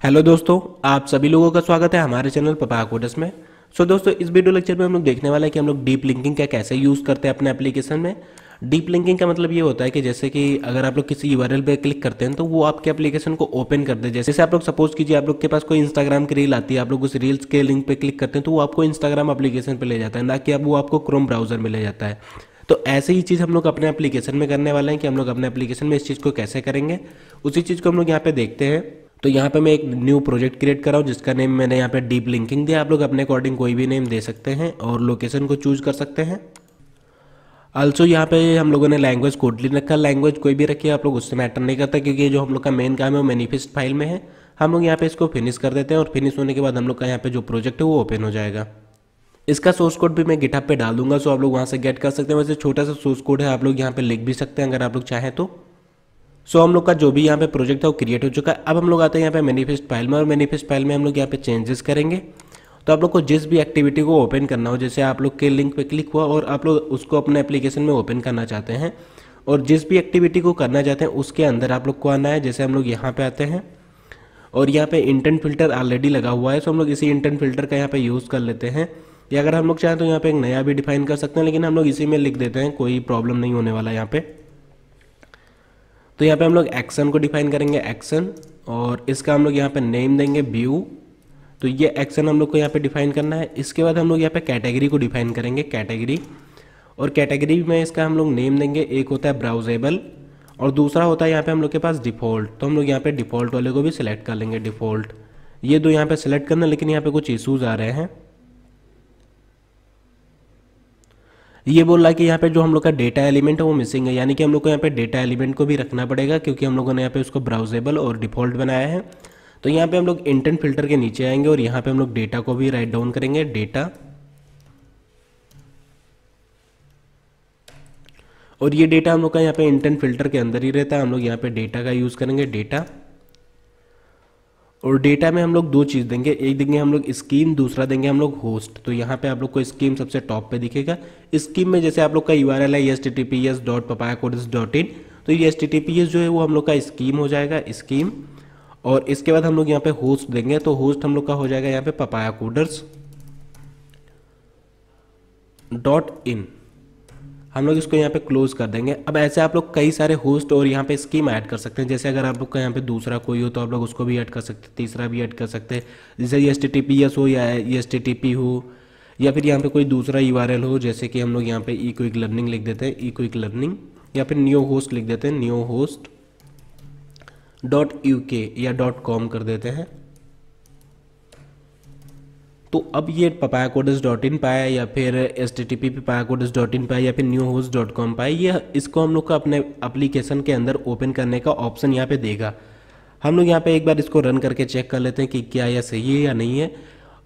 Hello दोस्तों, आप सभी लोगों का स्वागत है हमारे चैनल पपाया कोडर्स में। दोस्तों, इस वीडियो लेक्चर में हम लोग देखने वाले हैं कि हम लोग डीप लिंकिंग का कैसे यूज़ करते हैं अपने एप्लीकेशन में। डीप लिंकिंग का मतलब ये होता है कि जैसे कि अगर आप लोग किसी यूआरएल पे क्लिक करते हैं तो वो आपके एप्लीकेशन को ओपन कर दे। जैसे आप लोग सपोज कीजिए आप लोग के पास कोई इंस्टाग्राम की रील आती है, आप लोग उस रील्स के लिंक पे क्लिक करते हैं तो वो आपको इंस्टाग्राम एप्लीकेशन पे ले जाता है, ना कि अब वो आपको क्रोम ब्राउजर में ले जाता है। तो ऐसे ही चीज़ हम लोग अपने एप्लीकेशन में करने वाले हैं कि हम लोग अपने एप्लीकेशन में इस चीज़ को कैसे करेंगे, उसी चीज़ को हम लोग यहाँ पे देखते हैं। तो यहाँ पे मैं एक न्यू प्रोजेक्ट क्रिएट कर रहा हूँ जिसका नेम मैंने यहाँ पे डीप लिंकिंग दिया। आप लोग अपने अकॉर्डिंग कोई भी नेम दे सकते हैं और लोकेशन को चूज कर सकते हैं। आल्सो यहाँ पे हम लोगों ने लैंग्वेज कोटलिन रखा, लैंग्वेज कोई भी रखिए आप लोग, उससे मैटर नहीं करता क्योंकि जो हम लोग का मेन काम है वो मैनिफेस्ट फाइल में है। हम लोग यहाँ पे इसको फिनिश कर देते हैं और फिनिश होने के बाद हम लोग का यहाँ पे जो प्रोजेक्ट है वो ओपन हो जाएगा। इसका सोर्स कोड भी मैं गिटहब पे डाल दूंगा, सो आप लोग वहाँ से गेट कर सकते हैं। वैसे छोटा सा सोर्स कोड है, आप लोग यहाँ पे लिख भी सकते हैं अगर आप लोग चाहें तो। हम लोग का जो भी यहाँ पे प्रोजेक्ट है वो क्रिएट हो चुका है। अब हम लोग आते हैं यहाँ पे मैनिफेस्ट फाइल में, और मैनिफेस्ट फाइल में हम लोग यहाँ पे चेंजेस करेंगे। तो आप लोग को जिस भी एक्टिविटी को ओपन करना हो, जैसे आप लोग के लिंक पे क्लिक हुआ और आप लोग उसको अपने एप्लीकेशन में ओपन करना चाहते हैं, और जिस भी एक्टिविटी को करना चाहते हैं उसके अंदर आप लोग को आना है। जैसे हम लोग यहाँ पे आते हैं और यहाँ पे इंटेंट फिल्टर ऑलरेडी लगा हुआ है, सो हम लोग इसी इंटेंट फिल्टर का यहाँ पे यूज़ कर लेते हैं। या अगर हम लोग चाहें तो यहाँ पे एक नया भी डिफाइन कर सकते हैं, लेकिन हम लोग इसी में लिख देते हैं, कोई प्रॉब्लम नहीं होने वाला यहाँ पे। तो यहाँ पे हम लोग एक्शन को डिफाइन करेंगे, एक्शन, और इसका हम लोग यहाँ पे नेम देंगे व्यू। तो ये एक्शन हम लोग को यहाँ पे डिफाइन करना है। इसके बाद हम लोग यहाँ पे कैटेगरी को डिफाइन करेंगे, कैटेगरी, और कैटेगरी में इसका हम लोग नेम देंगे। एक होता है ब्राउजेबल और दूसरा होता है यहाँ पे हम लोग के पास डिफ़ॉल्ट। तो हम लोग यहाँ पे डिफ़ॉल्ट वाले को भी सिलेक्ट कर लेंगे, डिफ़ॉल्ट। ये दो यहाँ पे सिलेक्ट करना, लेकिन यहाँ पे कुछ इशूज़ आ रहे हैं। ये बोल रहा है कि यहाँ पे जो हम लोग का डेटा एलिमेंट है वो मिसिंग है, यानी कि हम लोग को यहाँ पे डेटा एलिमेंट को भी रखना पड़ेगा क्योंकि हम लोगों ने यहाँ पे उसको ब्राउजेबल और डिफ़ॉल्ट बनाया है। तो यहाँ पे हम लोग इंटेंट फिल्टर के नीचे आएंगे और यहाँ पे हम लोग डेटा को भी राइट डाउन करेंगे, डेटा। और ये डेटा हम लोग का यहाँ पे इंटेंट फिल्टर के अंदर ही रहता है, हम लोग यहाँ पे डेटा का यूज़ करेंगे, डेटा। और डेटा में हम लोग दो चीज़ देंगे, एक देंगे हम लोग स्कीम, दूसरा देंगे हम लोग होस्ट। तो यहाँ पे आप लोग को स्कीम सबसे टॉप पे दिखेगा। स्कीम में जैसे आप लोग का यूआरएल है https.papayacodes.in, तो ये https जो है वो हम लोग का स्कीम हो जाएगा, स्कीम। और इसके बाद हम लोग यहाँ पे होस्ट देंगे, तो होस्ट हम लोग का हो जाएगा यहाँ पे papayacodes.in। हम लोग इसको यहाँ पे क्लोज कर देंगे। अब ऐसे आप लोग कई सारे होस्ट और यहाँ पे स्कीम ऐड कर सकते हैं। जैसे अगर आप लोग का यहाँ पे दूसरा कोई हो तो आप लोग उसको भी ऐड कर सकते हैं, तीसरा भी ऐड कर सकते हैं। जैसे HTTPS हो या HTTP हो, या फिर यहाँ पे कोई दूसरा URL हो, जैसे कि हम लोग यहाँ पे ई क्विक लर्निंग लिख देते हैं, ई क्विक लर्निंग, या फिर न्यू होस्ट लिख देते हैं, न्यू होस्ट .uk या .com कर देते हैं। तो अब ये papayacodes.in पाया या फिर http papayacodes.in पाया या फिर newhost.com पाया, ये इसको हम लोग का अपने एप्लीकेशन के अंदर ओपन करने का ऑप्शन यहाँ पे देगा। हम लोग यहाँ पे एक बार इसको रन करके चेक कर लेते हैं कि क्या यह सही है या नहीं है।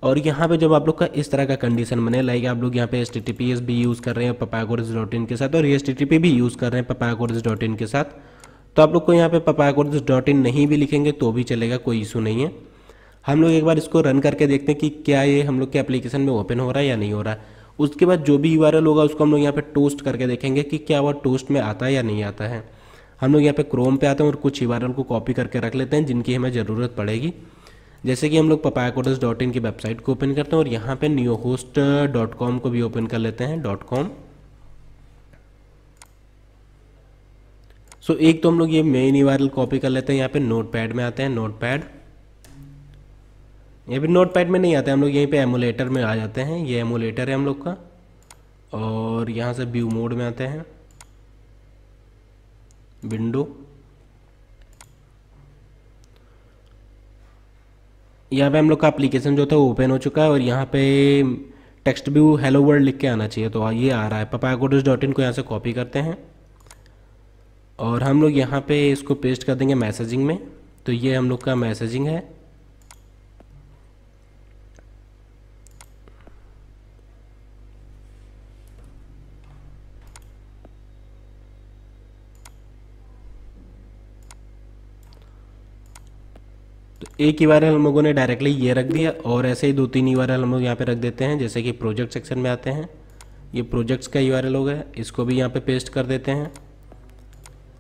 और यहाँ पे जब आप लोग का इस तरह का कंडीशन बने, लाइक आप लोग यहाँ पे https भी यूज़ कर रहे हैं papayacodes.in के साथ और http भी यूज़ कर रहे हैं papayacodes.in के साथ, तो आप लोग को यहाँ पे papayacodes.in नहीं भी लिखेंगे तो भी चलेगा, कोई इशू नहीं है। हम लोग एक बार इसको रन करके देखते हैं कि क्या ये हम लोग के एप्लीकेशन में ओपन हो रहा है या नहीं हो रहा है। उसके बाद जो भी यूआरएल होगा उसको हम लोग यहाँ पे टोस्ट करके देखेंगे कि क्या वह टोस्ट में आता है या नहीं आता है। हम लोग यहाँ पे क्रोम पे आते हैं और कुछ यूआरएल को कॉपी करके रख लेते हैं जिनकी हमें ज़रूरत पड़ेगी। जैसे कि हम लोग papayacodes.in की वेबसाइट को ओपन करते हैं और यहाँ पे newhost.com को भी ओपन कर लेते हैं, .com। एक तो हम लोग ये मेन यूआरएल कॉपी कर लेते हैं, यहाँ पे नोटपैड में आते हैं, नोटपैड, या फिर नोटपैड में नहीं आते हम लोग यहीं पे एमुलेटर में आ जाते हैं। ये एमुलेटर है हम लोग का, और यहाँ से व्यू मोड में आते हैं, विंडो। यहाँ पे हम लोग का एप्लीकेशन जो था वो ओपन हो चुका है और यहाँ पे टेक्स्ट व्यू हेलो वर्ल्ड लिख के आना चाहिए, तो ये आ रहा है। papayacodes.in को यहाँ से कॉपी करते हैं और हम लोग यहाँ पे इसको पेस्ट कर देंगे मैसेजिंग में। तो ये हम लोग का मैसेजिंग है। तो एक यूआरएल हम लोगों ने डायरेक्टली ये रख दिया, और ऐसे ही दो तीन यूआरएल हम लोग यहाँ पे रख देते हैं। जैसे कि प्रोजेक्ट सेक्शन में आते हैं, ये प्रोजेक्ट्स का यूआरएल हो गया, इसको भी यहाँ पे पेस्ट कर देते हैं।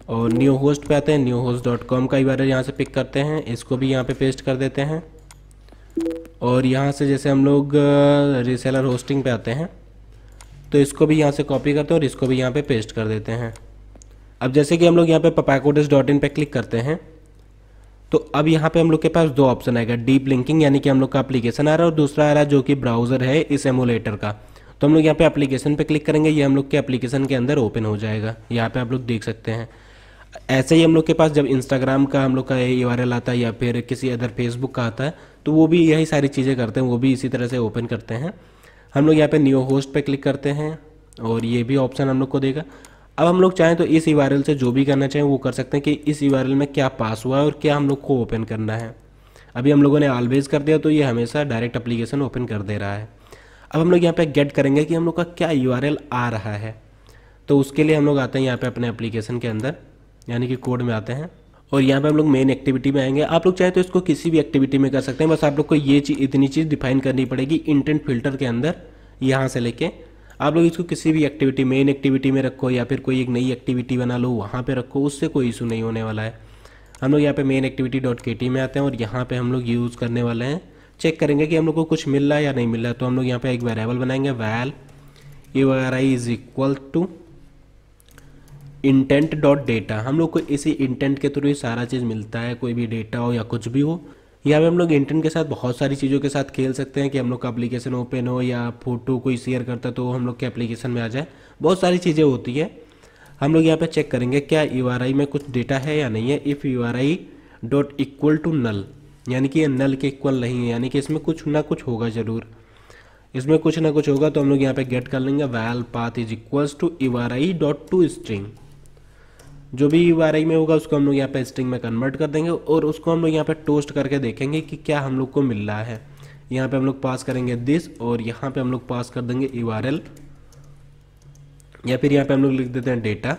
और न्यू होस्ट पे आते हैं, newhost.com का यूआरएल यहाँ से पिक करते हैं, इसको भी यहाँ पे पेस्ट कर देते हैं। और यहाँ से जैसे हम लोग रीसेलर होस्टिंग पे आते हैं तो इसको भी यहाँ से कॉपी करते हैं और इसको भी यहाँ पे पेस्ट कर देते हैं। अब जैसे कि हम लोग यहाँ पे papagodas.in पे क्लिक करते हैं तो अब यहाँ पे हम लोग के पास दो ऑप्शन आएगा, डीप लिंकिंग यानी कि हम लोग का एप्लीकेशन आ रहा है और दूसरा आ रहा है जो कि ब्राउज़र है इस एमुलेटर का। तो हम लोग यहाँ पे एप्लीकेशन पे क्लिक करेंगे, ये हम लोग के एप्लीकेशन के अंदर ओपन हो जाएगा। यहाँ पे आप लोग देख सकते हैं। ऐसे ही हम लोग के पास जब इंस्टाग्राम का हम लोग का यूआरएल आता है या फिर किसी अदर फेसबुक का आता है तो वो भी यही सारी चीज़ें करते हैं, वो भी इसी तरह से ओपन करते हैं। हम लोग यहाँ पे न्यू होस्ट पे क्लिक करते हैं और ये भी ऑप्शन हम लोग को देगा। अब हम लोग चाहें तो इस यूआरएल से जो भी करना चाहें वो कर सकते हैं कि इस यूआरएल में क्या पास हुआ है और क्या हम लोग को ओपन करना है। अभी हम लोगों ने ऑलवेज कर दिया तो ये हमेशा डायरेक्ट एप्लीकेशन ओपन कर दे रहा है। अब हम लोग यहाँ पे गेट करेंगे कि हम लोग का क्या यूआरएल आ रहा है। तो उसके लिए हम लोग आते हैं यहाँ पे अपने एप्लीकेशन के अंदर यानी कि कोड में आते हैं और यहाँ पे हम लोग मेन एक्टिविटी में आएंगे। आप लोग चाहे तो इसको किसी भी एक्टिविटी में कर सकते हैं, बस आप लोग को ये चीज़ इतनी चीज़ डिफाइन करनी पड़ेगी इंटेंट फिल्टर के अंदर। यहाँ से लेके आप लोग इसको किसी भी एक्टिविटी, मेन एक्टिविटी में रखो या फिर कोई एक नई एक्टिविटी बना लो वहाँ पे रखो, उससे कोई इशू नहीं होने वाला है। हम लोग यहाँ पे मेन एक्टिविटी .kt में आते हैं और यहाँ पे हम लोग यूज़ करने वाले हैं, चेक करेंगे कि हम लोग को कुछ मिल रहा है या नहीं मिल रहा है। तो हम लोग यहाँ पे एक वेरिएबल बनाएंगे, val URI is equal to intent.data। हम लोग को इसी इंटेंट के थ्रू ही सारा चीज़ मिलता है, कोई भी डेटा हो या कुछ भी हो। यहाँ पे हम लोग इंटेंट के साथ बहुत सारी चीज़ों के साथ खेल सकते हैं कि हम लोग का एप्लीकेशन ओपन हो या फोटो कोई शेयर करता है तो हम लोग के एप्लीकेशन में आ जाए, बहुत सारी चीज़ें होती है। हम लोग यहाँ पे चेक करेंगे क्या URI में कुछ डेटा है या नहीं है। If URI dot equal to null यानी कि ये नल के इक्वल नहीं है, यानी कि इसमें कुछ ना कुछ होगा ज़रूर, इसमें कुछ ना कुछ होगा। तो हम लोग यहाँ पे गेट कर लेंगे, val path is equals to URI dot to string. जो भी URI में होगा उसको हम लोग यहाँ पे स्ट्रिंग में कन्वर्ट कर देंगे और उसको हम लोग यहाँ पे टोस्ट करके देखेंगे कि क्या हम लोग को मिल रहा है। यहाँ पे हम लोग पास करेंगे दिस और यहाँ पे हम लोग पास कर देंगे URL या फिर यहाँ पे हम लोग लिख देते हैं डेटा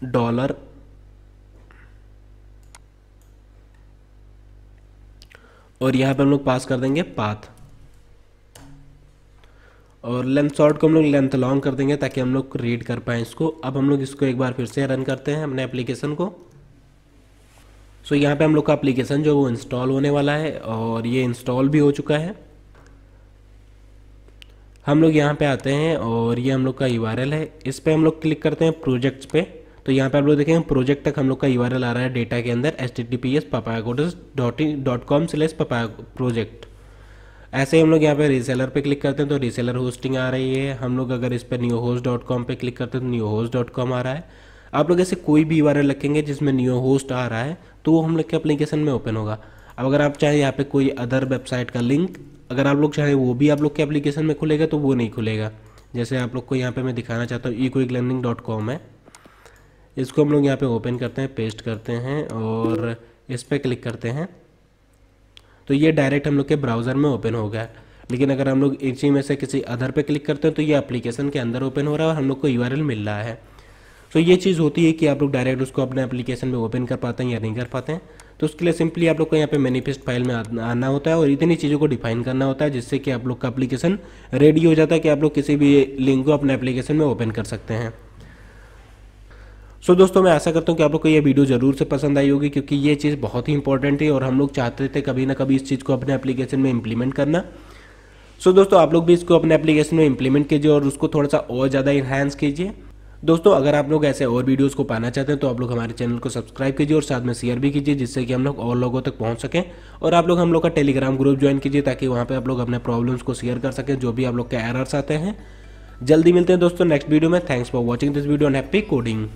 $, और यहाँ पे हम लोग पास कर देंगे पाथ और लेंथ शॉर्ट को हम लोग लेंथ लॉन्ग कर देंगे ताकि हम लोग रीड कर पाएँ इसको। अब हम लोग इसको एक बार फिर से रन करते हैं अपने एप्लीकेशन को। सो यहाँ पे हम लोग का एप्लीकेशन जो वो इंस्टॉल होने वाला है और ये इंस्टॉल भी हो चुका है। हम लोग यहाँ पे आते हैं और ये हम लोग का URL है, इस पर हम लोग क्लिक करते हैं प्रोजेक्ट्स पे। तो यहाँ पे आप लोग देखेंगे प्रोजेक्ट तक हम लोग का URL आ रहा है डेटा के अंदर https://papagodas.com/project। ऐसे ही हम लोग यहाँ पे रीसेलर पे क्लिक करते हैं तो रीसेलर होस्टिंग आ रही है। हम लोग अगर इस पर newhost.com पे क्लिक करते हैं तो newhost.com आ रहा है। आप लोग ऐसे कोई भी URL रखेंगे जिसमें न्यू होस्ट आ रहा है तो वो हम लोग के एप्लीकेशन में ओपन होगा। अब अगर आप चाहें यहाँ पे कोई अदर वेबसाइट का लिंक अगर आप लोग चाहें वो भी आप लोग के एप्लीकेशन में खुलेगा तो वो नहीं खुलेगा। जैसे आप लोग को यहाँ पे मैं दिखाना चाहता हूँ equicklearning.com है, इसको हम लोग यहाँ पे ओपन करते हैं, पेस्ट करते हैं और इस पर क्लिक करते हैं तो ये डायरेक्ट हम लोग के ब्राउज़र में ओपन हो गया। लेकिन अगर हम लोग इसी में से किसी अदर पे क्लिक करते हैं तो ये एप्लीकेशन के अंदर ओपन हो रहा है और हम लोग को URL मिल रहा है। तो ये चीज़ होती है कि आप लोग डायरेक्ट उसको अपने एप्लीकेशन में ओपन कर पाते हैं या नहीं कर पाते हैं। तो उसके लिए सिंपली आप लोग को यहाँ पे मैनिफेस्ट फाइल में आना होता है और इतनी चीज़ों को डिफाइन करना होता है जिससे कि आप लोग का एप्लीकेशन रेडी हो जाता है कि आप लोग किसी भी लिंक को अपने एप्लीकेशन में ओपन कर सकते हैं। सो दोस्तों मैं आशा करता हूँ कि आप लोग को ये वीडियो ज़रूर से पसंद आई होगी क्योंकि ये चीज़ बहुत ही इंपॉर्टेंट है और हम लोग चाहते थे कभी ना कभी इस चीज़ को अपने एप्लीकेशन में इम्प्लीमेंट करना। सो दोस्तों आप लोग भी इसको अपने एप्लीकेशन में इम्प्लीमेंट कीजिए और उसको थोड़ा सा और ज़्यादा इन्हांस कीजिए। दोस्तों अगर आप लोग ऐसे और वीडियोस को पाना चाहते हैं तो आप लोग हमारे चैनल को सब्सक्राइब कीजिए और साथ में शेयर भी कीजिए जिससे कि हम लोग और लोगों तक पहुंच सकें। और आप लोग हम लोग का टेलीग्राम ग्रुप ज्वाइन कीजिए ताकि वहाँ पे आप लोग अपने प्रॉब्लम्स को शेयर कर सकें, जो भी आप लोग के एरर्स आते हैं। जल्दी मिलते हैं दोस्तों नेक्स्ट वीडियो में। Thanks for watching this video and happy coding.